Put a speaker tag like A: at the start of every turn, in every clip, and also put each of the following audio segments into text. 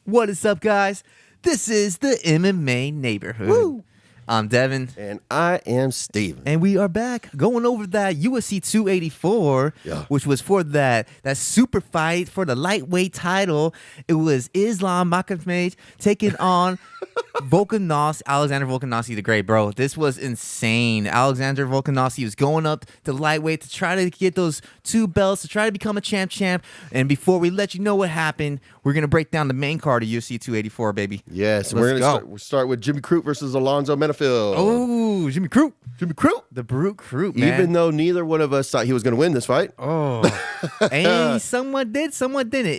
A: What is up, guys? This is the MMA Neighborhood. Woo! I'm Devin.
B: And I am Steven.
A: And we are back going over that UFC 284, which was for that super fight for the lightweight title. It was Islam Makhachev taking on Alexander Volkanovski the Great, bro. This was insane. Alexander Volkanovski was going up to lightweight to try to get those two belts, to try to become a champ. And before we let you know what happened, we're going to break down the main card of UFC 284, baby.
B: Yes, we're going to start with Jimmy Crute versus Alonzo Menifeld.
A: Oh, Jimmy Crute. The Brute Crute, man.
B: Even though neither one of us thought he was going to win this fight.
A: Oh. And someone did, someone didn't.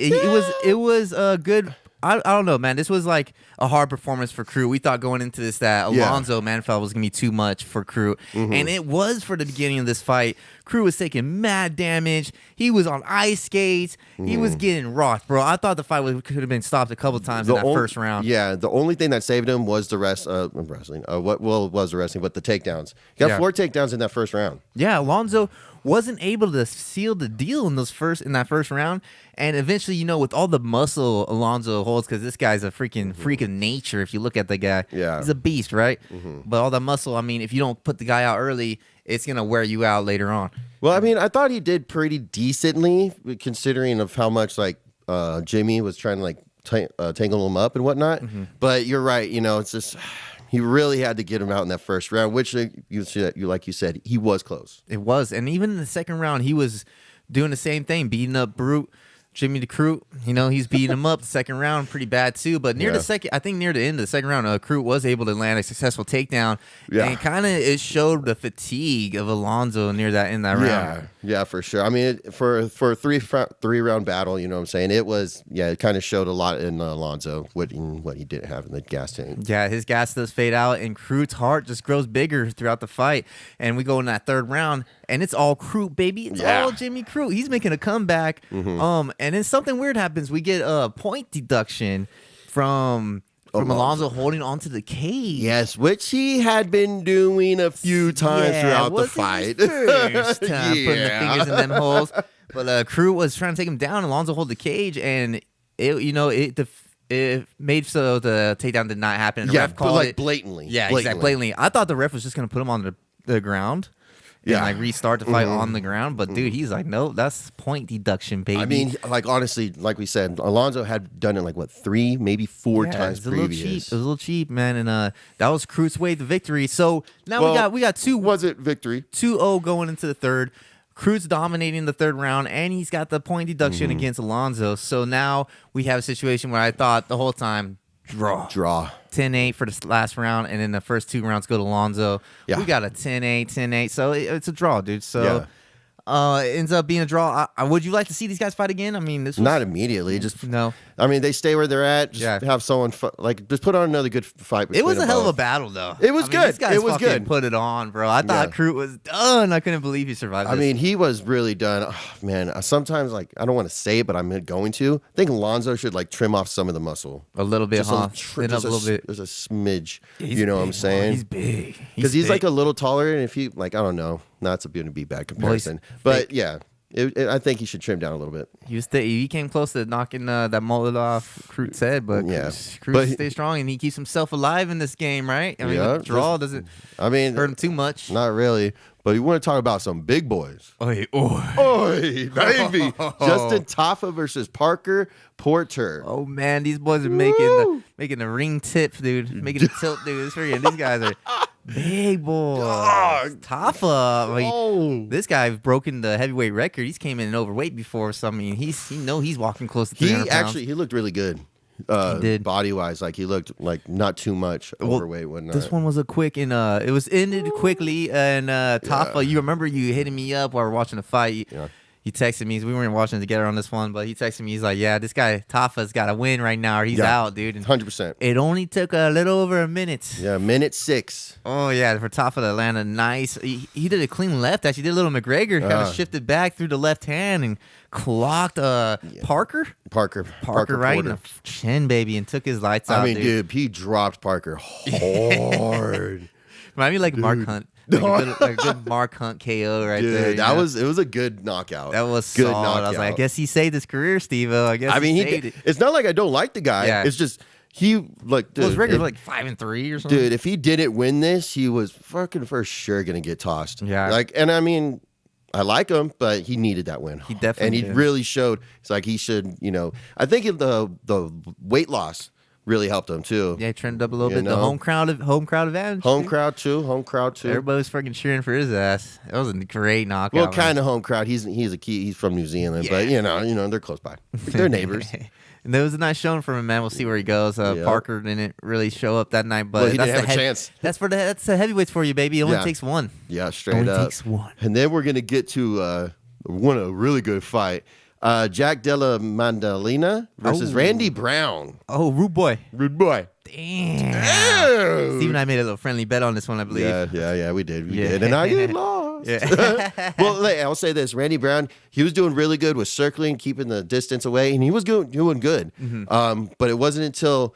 A: It was a good... I don't know, man. This was like a hard performance for Crute. We thought going into this that Alonzo Menifeld was going to be too much for Crute. Mm-hmm. And it was for the beginning of this fight. Crute was taking mad damage. He was on ice skates. He was getting rocked, bro. I thought the fight could have been stopped a couple times in that first round.
B: Yeah, the only thing that saved him was the wrestling. What was the wrestling, but the takedowns. He got 4 takedowns in that first round. Yeah,
A: Alonzo wasn't able to seal the deal in that first round, and eventually, with all the muscle Alonzo holds, because this guy's a freaking freak of nature. If you look at the guy, he's a beast, right? Mm-hmm. But all that muscle, I mean, if you don't put the guy out early, it's gonna wear you out later on.
B: Well, I mean, I thought he did pretty decently, considering of how much Jimmy was trying to tangle him up and whatnot. Mm-hmm. But you're right, it's just. He really had to get him out in that first round, which, like you said, he was close.
A: It was. And even in the second round, he was doing the same thing, beating up Brute, Jimmy the Crute. He's beating him up the second round pretty bad, too. But near the end of the second round, Crute was able to land a successful takedown. Yeah. And kind of it showed the fatigue of Alonzo in that round.
B: Yeah, for sure. I mean, for a three-round battle, you know what I'm saying? It kind of showed a lot in Alonzo, what he didn't have in the gas tank.
A: Yeah, his gas does fade out, and Crute's heart just grows bigger throughout the fight. And we go in that third round, and it's all Crute, baby. It's all Jimmy Crute. He's making a comeback. Mm-hmm. And then something weird happens. We get a point deduction from Alonzo holding onto the cage.
B: Yes, which he had been doing a few times throughout the fight.
A: First time putting the fingers in them holes. But Crute was trying to take him down. Alonzo hold the cage, and it made so the takedown did not happen. And the ref called it
B: blatantly.
A: Yeah, exactly. Blatantly. I thought the ref was just going to put him on the ground. And restart the fight on the ground. But, dude, he's like, nope, that's point deduction, baby.
B: I mean, honestly, like we said, Alonzo had done it, 3, maybe 4 times previous.
A: It was a little cheap, man. And that was Crute's way to victory. So now we got 2.
B: Was it victory?
A: 2-0 going into the third. Crute's dominating the third round, and he's got the point deduction against Alonzo. So now we have a situation where I thought the whole time, Draw. 10-8 for the last round, and then the first 2 rounds go to Alonzo. Yeah. We got a 10-8. So it's a draw, dude. So it ends up being a draw. Would you like to see these guys fight again? I mean, this was...
B: Not immediately. Just
A: no.
B: I mean, they stay where they're at. Just have someone just put on another good fight.
A: It was a hell of a battle, though.
B: It was good.
A: It was good. Put it on, bro. I thought Crute was done. I couldn't believe he survived.
B: I mean, he was really done. Oh, man, sometimes I don't want to say it, but I'm going to. I think Alonzo should trim off some of the muscle
A: a little bit,
B: just a little bit. There's a smidge. You know what I'm saying?
A: He's big
B: because he's a little taller, and if he I don't know, not to be bad comparison, but yeah. I think he should trim down a little bit.
A: He came close to knocking that mullet off Crute's head, but Crute stays strong and he keeps himself alive in this game, right? I mean, the draw doesn't hurt him too much.
B: Not really. But you want to talk about some big boys.
A: Oi,
B: baby. Justin Tafa versus Parker Porter.
A: Oh, man, these boys are making the ring tip, dude. Making the tilt, dude. These guys are big boys. Tafa. This guy broken the heavyweight record. He's came in overweight before, so I mean, he's walking close to 300 pounds.
B: He looked really good. He did. Body-wise, he looked not too much overweight. Whatnot.
A: This one was a quick, and it was ended quickly. And Tafa, you remember you hitting me up while we were watching the fight. He texted me. We weren't watching together on this one, but he texted me. He's like, yeah, this guy Tafa's got to win right now or he's out, dude.
B: 100%.
A: It only took a little over a minute.
B: Yeah, minute 6.
A: Oh, yeah, for Tafa to land a nice. He did a clean left, actually. He did a little McGregor. Kind of shifted back through the left hand and clocked Parker right in the chin, baby, and took his lights out.
B: I mean, dude, he dropped Parker hard.
A: Remind me like Mark Hunt. Like a good Mark Hunt KO right
B: Dude,
A: there.
B: it was a good knockout.
A: That was
B: good
A: solid.
B: knockout.
A: I was like, I guess he saved his career, Steve-O. I guess
B: he
A: saved
B: did.
A: it.
B: It's not like I don't like the guy.
A: Yeah.
B: It's just he like dude,
A: Well, his record was like 5-3 or something.
B: dude, if he didn't win this, he was fucking for sure gonna get tossed.
A: Yeah.
B: Like, and I mean, I like him, but he needed that win.
A: He definitely
B: and he
A: did.
B: really showed. It's like he should, I think the weight loss really helped him too.
A: Yeah, he trended up a little
B: You
A: bit. The
B: know?
A: home crowd advantage.
B: Home crowd too.
A: Everybody was fucking cheering for his ass. That was a great knockout.
B: Well,
A: man.
B: kind of home crowd. He's from New Zealand, but they're close by. They're neighbors.
A: And there was a nice showing from him, man. We'll see where he goes.
B: Yep.
A: Parker didn't really show up that night, but
B: Well, he didn't
A: that's
B: have a chance.
A: That's the heavyweights for you, baby. It only
B: Yeah.
A: takes one.
B: Yeah, straight
A: Only
B: up.
A: takes one.
B: And then we're gonna get to a really good fight. Jack Della Mandalina versus Randy Brown.
A: Oh, rude boy.
B: Rude boy.
A: Damn.
B: Ew.
A: Steve and I made a little friendly bet on this one, I believe.
B: Yeah, we did.
A: Yeah.
B: And I lost.
A: Yeah.
B: Well, I'll say this. Randy Brown, he was doing really good with circling, keeping the distance away, and he was doing good.
A: Mm-hmm.
B: But it wasn't until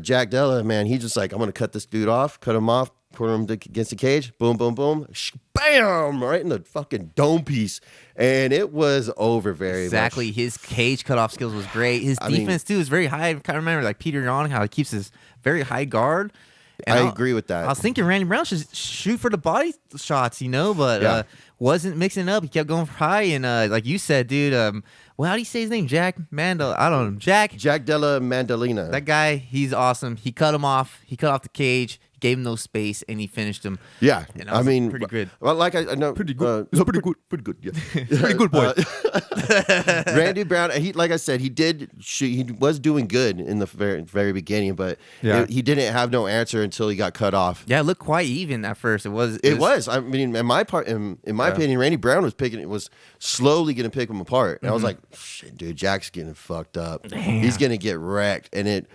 B: Jack Della, man, he just like, I'm going to cut this dude off, cut him off, put him against the cage, boom, boom, boom, bam, right in the fucking dome piece. And it was over very
A: Exactly.
B: much.
A: His cage cutoff skills was great. His
B: I mean-
A: defense, too, is very high. I kind of remember, like, Peter Yan, how he keeps his very high guard. And
B: I agree with that.
A: I was thinking Randy Brown should shoot for the body shots, but
B: Yeah.
A: wasn't mixing it up. He kept going for high. And like you said, dude, well, how do you say his name? Jack Mandel. I don't know.
B: Jack Della Mandalina.
A: That guy, he's awesome. He cut him off. He cut off the cage. Gave him no space, and he finished him.
B: Yeah,
A: And I was pretty good.
B: Well, like I know, pretty good. Pretty good. Yeah,
A: Pretty good boy.
B: Randy Brown, like I said, he did. He was doing good in the very beginning, but
A: Yeah.
B: he didn't have no answer until he got cut off.
A: Yeah, it looked quite even at first. It was.
B: I mean, in my opinion, Randy Brown was slowly going to pick him apart, and I was like, "Shit, dude, Jack's getting fucked up.
A: Damn.
B: He's going to get wrecked." And it.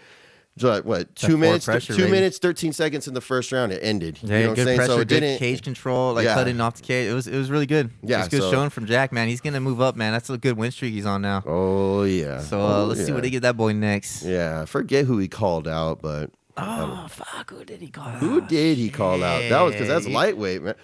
B: So like, what? 2 minutes,
A: pressure,
B: 2
A: baby.
B: minutes, 13 seconds in the first round. It ended.
A: Yeah,
B: you know what
A: good
B: I'm saying?
A: pressure,
B: So it
A: good
B: didn't.
A: cage control, like
B: Yeah.
A: cutting off the cage. It was really good.
B: Yeah,
A: It was good
B: so-
A: showing from Jack, man. He's gonna move up, man. That's a good win streak he's on now.
B: Oh yeah.
A: So let's see what they get that boy next.
B: Yeah, I forget who he called out, but
A: Oh fuck, who did he call out?
B: who did he call out? That was because that's
A: Shit.
B: lightweight, man.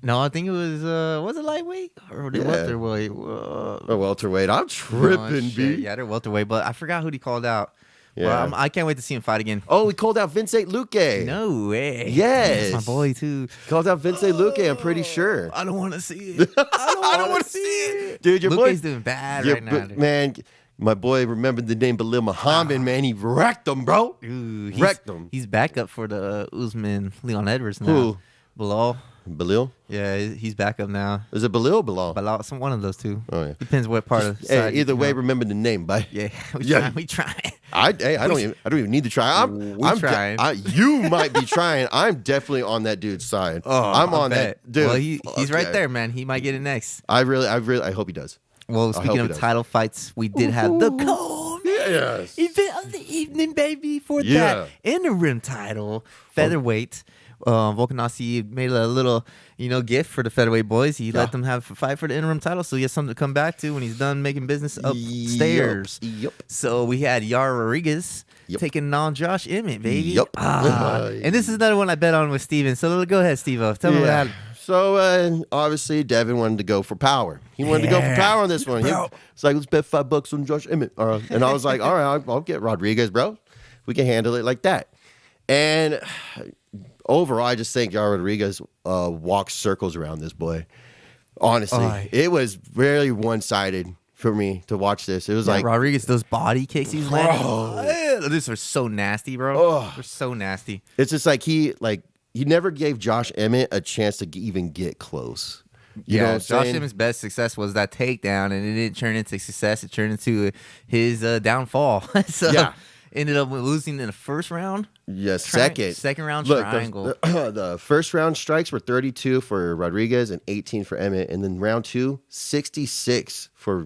A: No, I think it was it lightweight or the
B: Yeah.
A: welterweight?
B: Oh, welterweight. I'm tripping, B.
A: Yeah, they're welterweight, but I forgot who he called out.
B: Yeah.
A: Well, I can't wait to see him fight again.
B: Oh, he called out Vincent Luque.
A: No way.
B: Yes.
A: That's my boy too.
B: Called out Vincent Luque. I'm pretty sure.
A: I don't want to see it. I don't want to see it.
B: Dude, your
A: Luque's
B: boy,
A: doing bad
B: your
A: right now.
B: bo-
A: dude.
B: man. My boy remembered the name Belil Muhammad. Man, he wrecked him, bro.
A: Ooh,
B: Wrecked him.
A: He's back up for the Usman Leon Edwards now.
B: Who?
A: Bilal.
B: Belil?
A: Yeah, he's back up now.
B: Is it Belil or Bilal?
A: Bilal, one of those two.
B: Oh yeah.
A: Depends what part of the
B: Hey,
A: side you
B: either
A: come
B: way,
A: out.
B: remember the name, bye.
A: Yeah,
B: Yeah.
A: we try.
B: I don't even need to try. I'm
A: trying.
B: You might be trying. I'm definitely on that dude's side. I'm on
A: bet.
B: that dude.
A: Well, he's right
B: Okay.
A: there, man. He might get it next.
B: I hope he does.
A: Well,
B: hope
A: speaking
B: he
A: of
B: does.
A: title fights, we did have the co-main
B: Yes.
A: event of the evening, baby, for
B: Yeah.
A: that interim title, featherweight. Volkanovski made a little, gift for the featherweight boys. He let them have a fight for the interim title, so he has something to come back to when he's done making business upstairs.
B: Yep.
A: So we had Yara Rodriguez
B: Yep.
A: taking on Josh Emmett, baby.
B: Yep.
A: And this is another one I bet on with Steven. So go ahead, Steve-O. Tell me what happened.
B: So obviously Devin wanted to go for power. He wanted to go for power on this one.
A: Bro.
B: It's like, let's bet $5 on Josh Emmett. And I was like, all right, I'll get Rodriguez, bro. We can handle it like that. And overall, I just think Yara Rodriguez walks circles around this boy. Honestly,
A: Aye.
B: it was very one-sided for me to watch this. It was like,
A: Rodriguez, those body kicks he's landing. These are so nasty, bro.
B: Oh.
A: They're so nasty.
B: it's just like he never gave Josh Emmett a chance to even get close. You know what I'm
A: Josh
B: saying?
A: Emmett's best success was that takedown, and it didn't turn into success. It turned into his downfall. So
B: Yeah.
A: ended up losing in the first round.
B: Yes, second
A: round
B: Look,
A: triangle.
B: The first round strikes were 32 for Rodriguez and 18 for Emmett, and then round 2, 66 for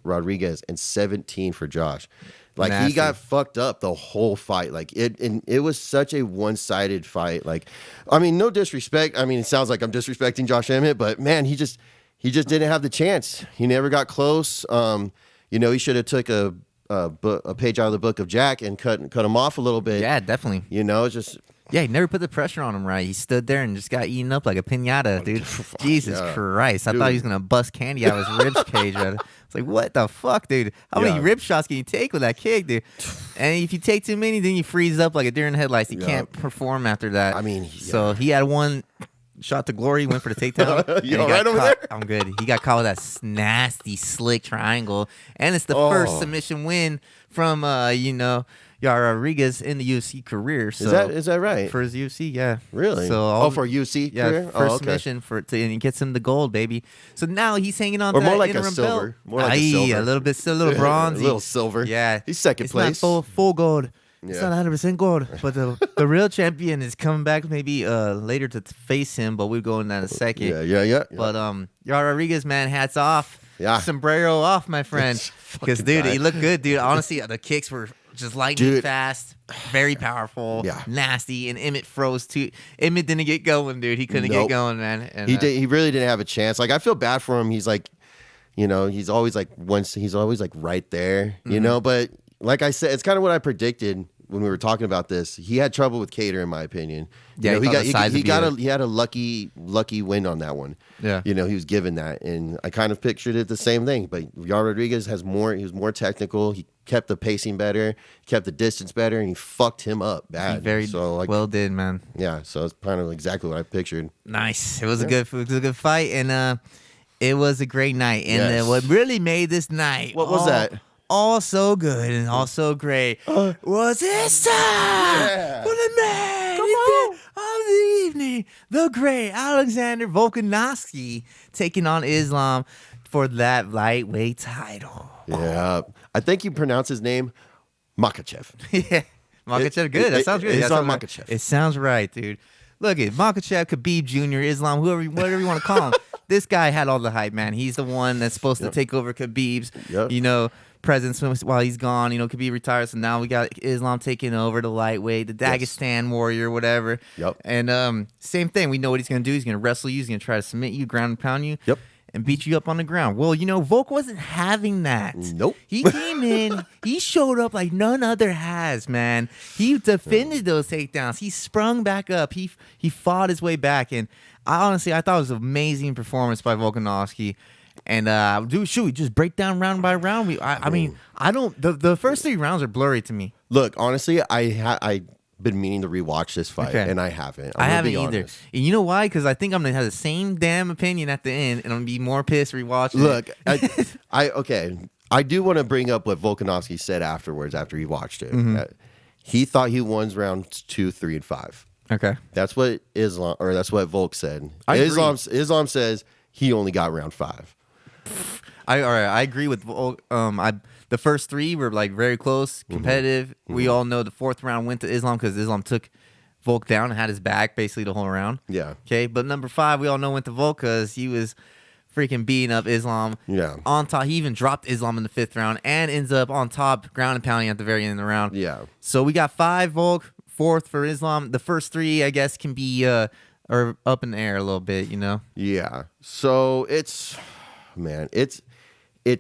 B: Rodriguez and 17 for Josh. Like
A: Nasty.
B: he got fucked up the whole fight. Like it was such a one-sided fight. Like, I mean, no disrespect. I mean, it sounds like I'm disrespecting Josh Emmett, but man, he just didn't have the chance. He never got close. He should have took a page out of the book of Jack and cut him off a little bit.
A: Yeah, definitely.
B: It's just
A: Yeah, he never put the pressure on him right. He stood there and just got eaten up like a pinata, dude. Jesus Christ. I thought he was going to bust candy out of his ribs cage. It's like, what the fuck, dude? How many rib shots can you take with that kick, dude? And if you take too many, then you freeze up like a deer in headlights. You can't perform after that.
B: I mean,
A: so he had one shot to glory, went for the takedown.
B: You all right over there?
A: I'm good. He got caught with that nasty, slick triangle. And it's the first submission win from, Yair Rodriguez in the UFC career. So
B: is that right?
A: For his UFC, yeah.
B: Really?
A: So
B: for UFC career?
A: First submission and he gets him the gold, baby. So now he's hanging on
B: or
A: to that
B: more like
A: interim
B: a silver.
A: belt.
B: More like a silver.
A: A little bronze.
B: A little silver.
A: Yeah.
B: He's second place.
A: It's not full gold. It's not 100% gold, but the real champion is coming back maybe later to face him, but we'll go in that in a second.
B: Yeah.
A: But Yair Rodriguez, man, hats off.
B: Yeah.
A: Sombrero off, my friend. Because, dude, he looked good, dude. Honestly, the kicks were just lightning fast, very powerful, nasty, and Emmett froze too. Emmett didn't get going, dude. He couldn't get going, man. And,
B: he really didn't have a chance. Like, I feel bad for him. He's like, he's always like right there, but like I said, it's kind of what I predicted when we were talking about this. He had trouble with Cater, in my opinion.
A: Yeah,
B: he had a lucky win on that one.
A: Yeah,
B: he was given that, and I kind of pictured it the same thing. But Yair Rodriguez he was more technical. He kept the pacing better, kept the distance better, and he fucked him up bad.
A: He well did, man.
B: Yeah, so it's kind of exactly what I pictured.
A: Nice. It was a good fight, and it was a great night. And what really made this night,
B: what was that?
A: All so good and all so great. Was this time for the man of the evening, the great Alexander Volkanovski taking on Islam for that lightweight title.
B: Yeah, I think you pronounce his name Makhachev.
A: Yeah, Makhachev. Good. That sounds good.
B: Islam Makhachev.
A: It sounds right, dude. Look at Makhachev, Khabib Jr., Islam, whatever you want to call him. This guy had all the hype, man. He's the one that's supposed to take over Khabib's, presence while he's gone. Khabib retired, so now we got Islam taking over the lightweight, the Dagestan warrior, whatever.
B: Yep.
A: And same thing. We know what he's going to do. He's going to wrestle you. He's going to try to submit you, ground and pound you.
B: Yep.
A: And beat you up on the ground. Well, Volk wasn't having that.
B: Nope.
A: He came in, he showed up like none other has, man. He defended those takedowns. He sprung back up. He fought his way back. And I thought it was an amazing performance by Volkanovski. And should we just break down round by round? The first 3 rounds are blurry to me.
B: Look, honestly, I've been meaning to rewatch this fight, and I haven't.
A: I haven't either. And you know why? Because I think I'm gonna have the same damn opinion at the end, and I'm gonna be more pissed rewatching.
B: Look, I do want to bring up what Volkanovski said afterwards after he watched it.
A: Mm-hmm.
B: He thought he won rounds 2, 3, and 5.
A: Okay,
B: that's what Volk said. Islam says he only got round 5.
A: I agree with Volk. The first 3 were like very close, competitive. Mm-hmm. We all know the 4th round went to Islam because Islam took Volk down and had his back basically the whole round.
B: Yeah.
A: Okay, but number 5 we all know went to Volk because he was freaking beating up Islam.
B: Yeah.
A: On top, he even dropped Islam in the 5th round and ends up on top, ground and pounding at the very end of the round.
B: Yeah.
A: So we got 5 Volk, 4th for Islam. The first 3, I guess, can be or up in the air a little bit,
B: Yeah. So it's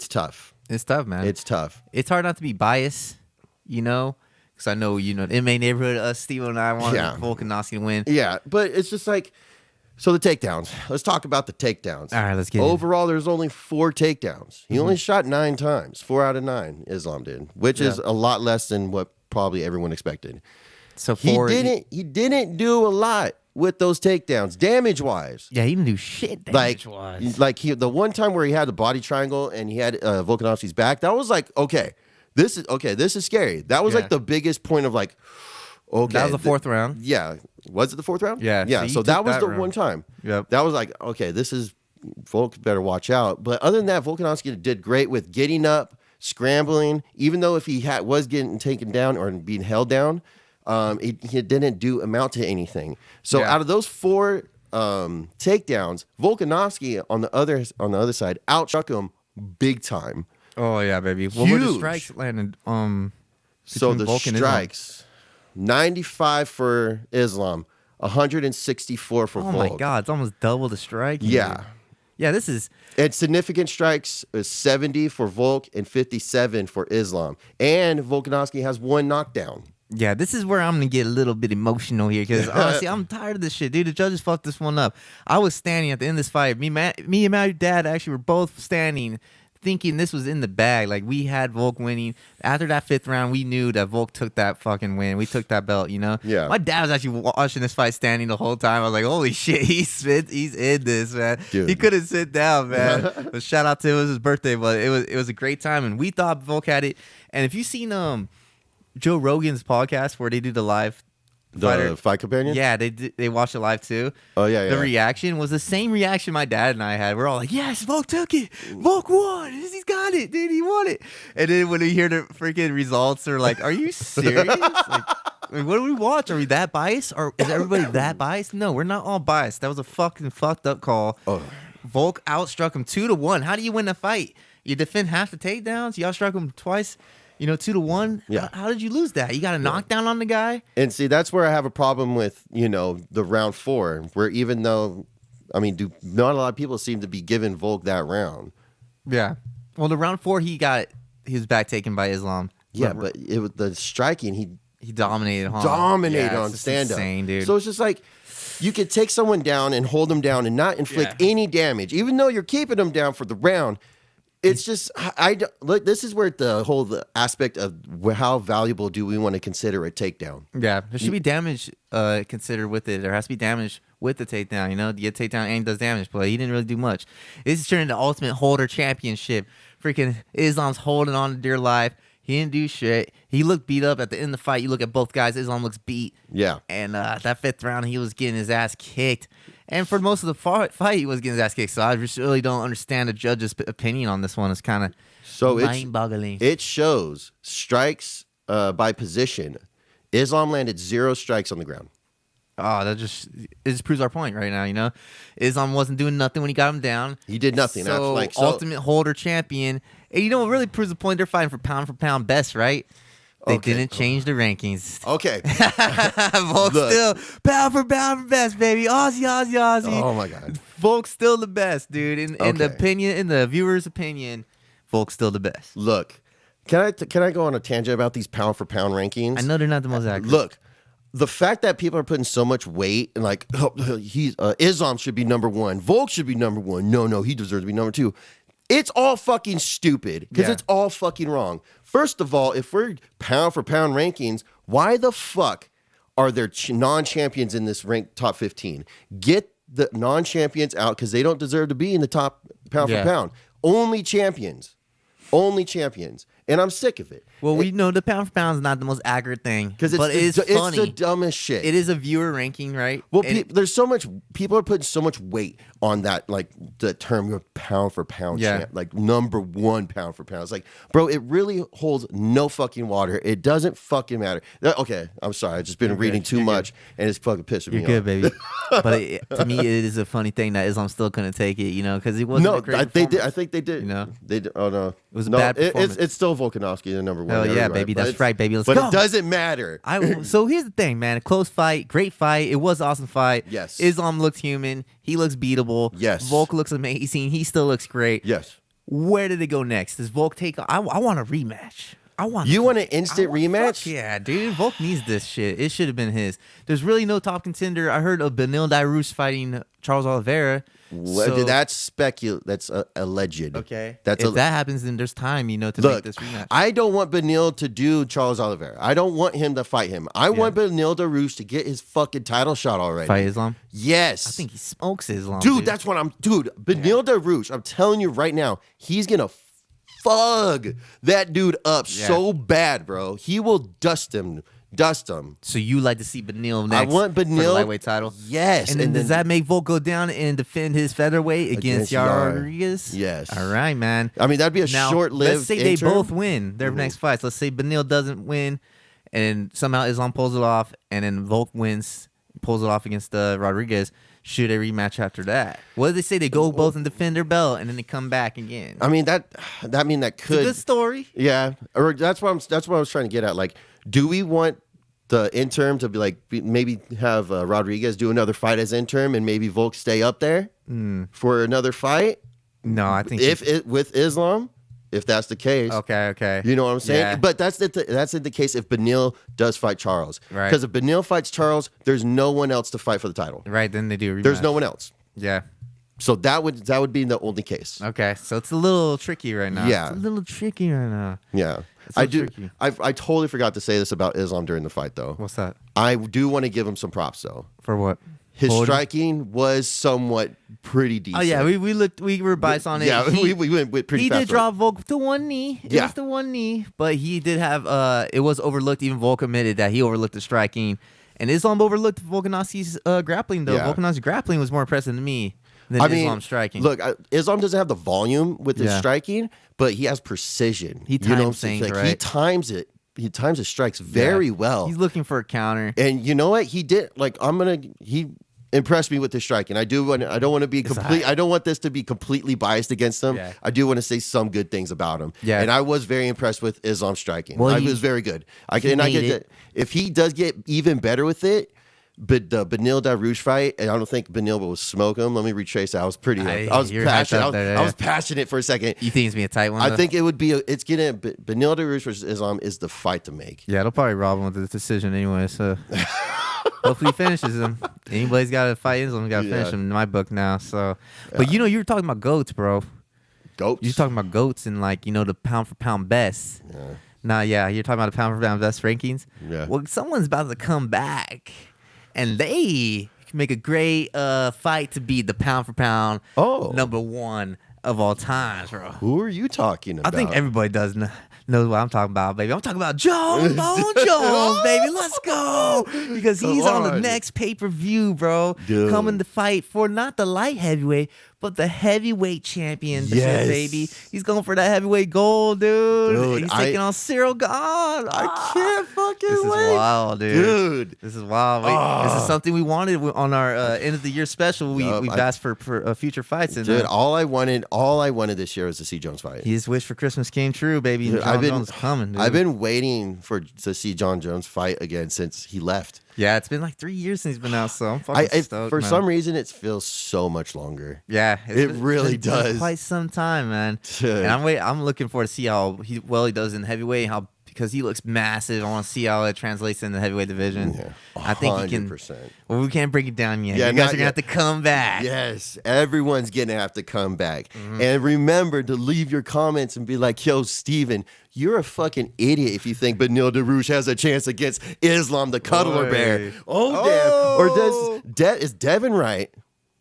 B: tough.
A: It's tough, man.
B: It's tough.
A: It's hard not to be biased, because I know, MMA neighborhood, us, Steve and I wanted Volkanovski to win.
B: Yeah, but it's just like, so the takedowns. Let's talk about the takedowns.
A: All right, let's get
B: Overall, there's only 4 takedowns. He only shot 9 times. 4 out of 9, Islam did, which is a lot less than what probably everyone expected.
A: So
B: he didn't do a lot with those takedowns, damage-wise.
A: Yeah, he didn't do shit damage-wise.
B: Like the one time where he had the body triangle and he had Volkanovski's back, that was like, this is scary. That was like the biggest point of like, okay.
A: That was the 4th round.
B: Yeah. Was it the 4th round?
A: Yeah.
B: Yeah, so that was the round. One time.
A: Yep.
B: That was like, okay, this is, Volk better watch out. But other than that, Volkanovski did great with getting up, scrambling, even though if he was getting taken down or being held down, he didn't amount to anything. So out of those 4 takedowns, Volkanovski on the other side outstruck him big time.
A: Oh yeah, baby. What were the strikes landed?
B: So the strikes, 95 for Islam, 164 for Volk.
A: Oh my God, it's almost double the strike.
B: Yeah.
A: Yeah, this is...
B: And significant strikes is 70 for Volk and 57 for Islam. And Volkanovski has 1 knockdown.
A: Yeah, this is where I'm gonna get a little bit emotional here because honestly, I'm tired of this shit, dude. The judges fucked this one up. I was standing at the end of this fight. Me and my dad actually were both standing, thinking this was in the bag. Like we had Volk winning. After that 5th round, we knew that Volk took that fucking win. We took that belt, you know.
B: Yeah.
A: My dad was actually watching this fight standing the whole time. I was like, holy shit, he's in this, man.
B: Dude.
A: He couldn't sit down, man. But shout out to him. It was his birthday, but it was a great time, and we thought Volk had it. And if you've seen Joe Rogan's podcast where they do the live
B: fight companion?
A: Yeah, they watched it live too.
B: Oh, yeah.
A: The reaction was the same reaction my dad and I had. We're all like, yes, Volk took it. Volk won. He's got it, dude. He won it. And then when we hear the freaking results, they're like, are you serious? Like, what do we watch? Are we that biased? Or is everybody that biased? No, we're not all biased. That was a fucking fucked up call.
B: Oh.
A: Volk outstruck him 2-1. How do you win a fight? You defend half the takedowns. You outstruck him twice. 2-1.
B: Yeah.
A: How did you lose that? You got a knockdown on the guy?
B: And see, that's where I have a problem with, the round 4, where even though, not a lot of people seem to be giving Volk that round.
A: Yeah. Well, the round 4, he was back taken by Islam.
B: Yeah, but it was the striking.
A: He dominated. Huh?
B: Dominated on stand-up.
A: Insane, dude.
B: So it's just like you could take someone down and hold them down and not inflict any damage, even though you're keeping them down for the round. It's just look. This is where the whole aspect of how valuable do we want to consider a takedown?
A: Yeah, there should be damage considered with it. There has to be damage with the takedown. The takedown and does damage, but he didn't really do much. This is turning the Ultimate Holder Championship. Freaking Islam's holding on to dear life. He didn't do shit. He looked beat up at the end of the fight. You look at both guys. Islam looks beat.
B: Yeah.
A: And that 5th round, he was getting his ass kicked. And for most of the fight, he was getting his ass kicked. So I just really don't understand the judge's opinion on this one. It's kind of mind-boggling.
B: It shows strikes by position. Islam landed 0 strikes on the ground.
A: Oh, it just proves our point right now. Islam wasn't doing nothing when he got him down.
B: He did nothing.
A: So Ultimate Holder Champion. And it really proves the point. They're fighting for pound best, right? They didn't change the rankings.
B: Okay.
A: Volk's still pound for best, baby. Aussie.
B: Oh my God.
A: Volk's still the best, dude. In the viewer's opinion, Volk's still the best.
B: Look, can I go on a tangent about these pound for pound rankings?
A: I know they're not the most accurate.
B: Look, the fact that people are putting so much weight and like Islam should be number 1, Volk should be number 1. No, he deserves to be number 2. It's all fucking stupid because it's all fucking wrong. First of all, if we're pound for pound rankings, why the fuck are there non-champions in this top 15? Get the non-champions out because they don't deserve to be in the top pound for pound. Only champions. And I'm sick of it.
A: Well, we know the pound for pound is not the most accurate thing,
B: because
A: but it's funny.
B: It's the dumbest shit.
A: It is a viewer ranking, right?
B: Well, there's so much. People are putting so much weight on that, like the term pound for pound champ, like number 1 pound for pound. It's like, bro, it really holds no fucking water. It doesn't fucking matter. Okay, I'm sorry. I've just been reading too much, and it's fucking pissing me off.
A: You're good, baby. But to me, it is a funny thing that Islam still couldn't take it, because it wasn't a great
B: they did. I think they did. They did. Oh no,
A: it was a bad performance.
B: It's still Volkanovski, the number 1.
A: Oh yeah, baby. That's right, baby. Let's go.
B: But it doesn't matter.
A: So here's the thing, man. A close fight, great fight. It was an awesome fight.
B: Yes.
A: Islam looks human. He looks beatable.
B: Yes.
A: Volk looks amazing. He still looks great.
B: Yes.
A: Where did it go next? Does Volk take? I want a rematch.
B: You want an instant rematch?
A: Yeah, dude. Volk needs this shit. It should have been his. There's really no top contender. I heard of Beneil Dariush fighting Charles Oliveira.
B: That's That's alleged.
A: Okay. If that happens, then there's time, to make this rematch.
B: I don't want Beneil to do Charles Oliveira. I don't want him to fight him. I want Beneil Dariush to get his fucking title shot already.
A: Fight Islam?
B: Yes.
A: I think he smokes Islam.
B: Dude, that's what Beneil Dariush, I'm telling you right now, he's going to fug that dude up so bad, bro. He will dust him.
A: So you like to see Beneil next?
B: I want Beneil
A: for the lightweight title.
B: Yes.
A: And then does that make Volk go down and defend his featherweight against Yair Rodriguez?
B: Yes.
A: All right, man.
B: I mean, that'd be a short-lived.
A: Let's say they both win their next fights. Let's say Beneil doesn't win, and somehow Islam pulls it off, and then Volk wins, pulls it off against Rodriguez. Should a rematch after that? What do they say? They go both and defend their belt, and then they come back again.
B: I mean that could.
A: It's a good story.
B: Yeah, or that's what I was trying to get at. Like, do we want the interim to be maybe have Rodriguez do another fight as interim, and maybe Volk stay up there for another fight?
A: No, I think
B: with Islam. if that's the case.
A: Okay.
B: You know what I'm saying?
A: Yeah.
B: But that's the case if Beneil does fight Charles.
A: Right.
B: Because if Beneil fights Charles, there's no one else to fight for the title.
A: Right, then they do a rematch.
B: There's no one else.
A: Yeah.
B: So that would be the only case.
A: Okay, so it's a little tricky right now.
B: Yeah.
A: It's a little tricky right now.
B: Yeah.
A: I do. Tricky.
B: I totally forgot to say this about Islam during the fight, though.
A: What's that?
B: I do want to give him some props, though.
A: For what?
B: His striking was somewhat pretty decent.
A: Oh yeah, we were biased on it.
B: Yeah, we went with pretty.
A: He
B: fast
A: did drop Volk to one knee. It was the one knee, but he did have it was overlooked. Even Volk admitted that he overlooked the striking, and Islam overlooked Volkanovski's grappling. Though Volkanovski's grappling was more impressive to me than Islam's striking.
B: Look, Islam doesn't have the volume with his striking, but he has precision.
A: He times things, right?
B: He times it. He times his strikes very well.
A: He's looking for a counter,
B: and you know what he did? He impressed me with his striking. I don't want to be complete. I don't want this to be completely biased against him. Yeah. I do want to say some good things about him. Yeah. And I was very impressed with Islam's striking. Well, it was very good. If he does get even better with it, but the Beneil Dariush fight, and I don't think Beneil will smoke him. Let me retrace that. I was passionate. I was passionate for a second.
A: You think it's gonna be a tight one?
B: I think it would be. Beneil Dariush versus Islam is the fight to make.
A: Yeah, it'll probably rob him with the decision anyway. So. Hopefully he finishes him. Anybody's got to fight Islam, got to finish him in my book now. So, but you were talking about goats, bro.
B: Goats.
A: You're talking about goats and the pound for pound best. Yeah. Now, you're talking about the pound for pound best rankings. Yeah. Well, someone's about to come back, and they can make a great fight to be the pound for pound number one of all times, bro.
B: Who are you talking about?
A: I think everybody knows what I'm talking about, baby. I'm talking about Jon Bone Jones, baby. Let's go. Because he's on the next pay-per-view, bro. Dude. Coming to fight for not the light heavyweight, but the heavyweight championship, baby. He's going for that heavyweight gold, dude. He's taking on Cyril Gane.
B: I can't fucking wait.
A: This is wild, dude. This is wild. This is something we wanted on our end of the year special. We've asked for future fights. And,
B: dude, all I wanted this year was to see Jones fight.
A: His wish for Christmas came true, baby. Dude, Jones coming, dude.
B: I've been waiting to see Jon Jones fight again since he left.
A: Yeah, it's been like 3 years since he's been out, so I'm fucking stoked.
B: For some reason, it feels so much longer.
A: Yeah,
B: it really does.
A: Been quite some time, man. Dude. And I'm looking forward to see how he does in heavyweight. Because he looks massive. I want to see how it translates in the heavyweight division. Yeah, 100%. I think he can. Well, we can't break it down yet. Yeah, you guys are gonna have to come back.
B: Yes, everyone's gonna have to come back. Mm-hmm. And remember to leave your comments and be like, "Yo, Steven, you're a fucking idiot if you think Beneil Dariush has a chance against Islam the Cuddler Bear." Oh, damn! Or is Devin right?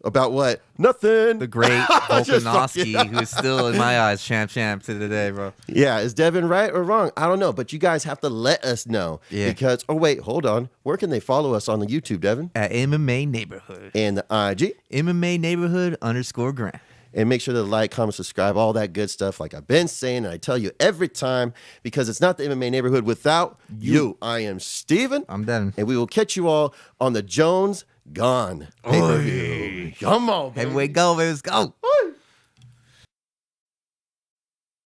B: About what? Nothing.
A: The great Volkanovski, who's still, in my eyes, champ to the day, bro.
B: Yeah, is Devin right or wrong? I don't know, but you guys have to let us know. Yeah. Because, wait, hold on. Where can they follow us on the YouTube, Devin?
A: At MMA Neighborhood.
B: And the IG?
A: MMA Neighborhood _Grant.
B: And make sure to like, comment, subscribe, all that good stuff like I've been saying, and I tell you every time, because it's not the MMA Neighborhood without you. I am Steven.
A: I'm Devin.
B: And we will catch you all on the Jones Gane pay-per-view. Come on, baby.
A: Heavyweight go, baby. Let's go.